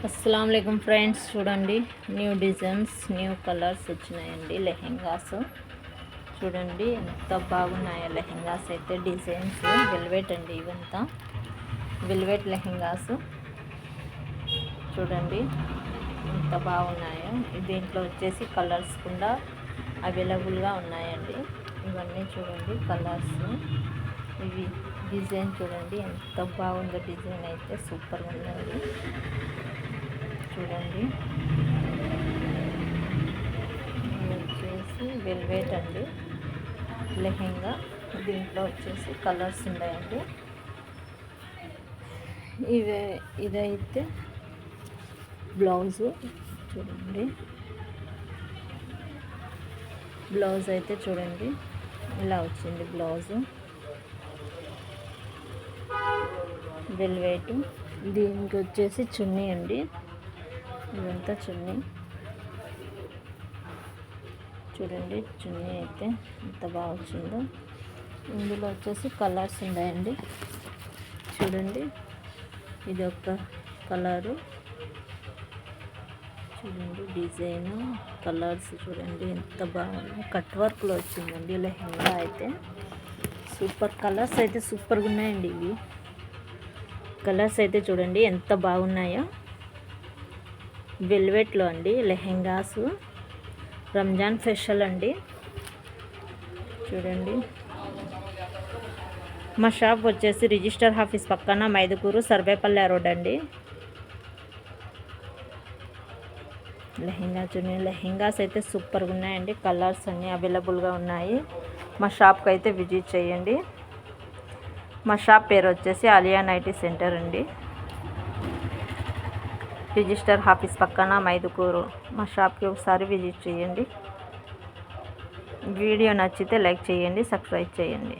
అస్సలం వాలేకుమ్ ఫ్రెండ్స్, చూడండి new designs new colours వచ్చినాయండి. లెహెంగాస్ చూడండి ఎంత బాగున్నాయో లెహెంగాస్ అయితే. డిజైన్స్ వెల్వెట్ అండి, ఇవంతా వెల్వెట్ లెహెంగాస్ చూడండి ఎంత బాగున్నాయో. దీంట్లో వచ్చేసి కలర్స్ కూడా అవైలబుల్గా ఉన్నాయండి. ఇవన్నీ చూడండి కలర్స్. ఇవి డిజైన్ చూడండి ఎంత బాగుందో. డిజైన్ అయితే సూపర్గా ఉందండి. చూడండి వచ్చేసి వెల్వెట్ అండి లెహెంగా. దీంట్లో వచ్చేసి కలర్స్ ఉన్నాయండి. ఇదైతే బ్లౌజు చూడండి. బ్లౌజ్ అయితే చూడండి ఇలా వచ్చింది బ్లౌజు వెల్వెట్. దీనికి వచ్చేసి చున్నీ అండి. ఇదంతా చున్నీ చూడండి. చున్నీ అయితే ఎంత బాగా వచ్చిందో. ఇందులో వచ్చేసి కలర్స్ ఉన్నాయండి. చూడండి ఇది ఒక కలరు. చూడండి డిజైన్ కలర్స్ చూడండి ఎంత బాగుంది. కట్ వర్క్లో వచ్చిందండి లెహెంగా అయితే. సూపర్ కలర్స్ అయితే సూపర్గా ఉన్నాయండి. ఇవి కలర్స్ అయితే చూడండి ఎంత బాగున్నాయో. వెల్వెట్లో అండి లెహెంగాస్. రంజాన్ స్పెషల్ అండి. చూడండి మా షాప్ వచ్చేసి రిజిస్టర్ ఆఫీస్ పక్కన మైదుకూరు సర్వేపల్లి రోడ్ అండి. లెహెంగా చూడండి. లెహెంగాస్ అయితే సూపర్గా ఉన్నాయండి. కలర్స్ అన్నీ అవైలబుల్గా ఉన్నాయి. మా షాప్కి అయితే విజిట్ చేయండి. మా షాప్ పేరు వచ్చేసి ఆలియా నైటీ సెంటర్ అండి. రిజిస్టర్ ఆఫీస్ పక్కన మైదుకూరు. మా షాప్కి ఒకసారి విజిట్ చేయండి. వీడియో నచ్చితే లైక్ చేయండి, సబ్స్క్రైబ్ చేయండి.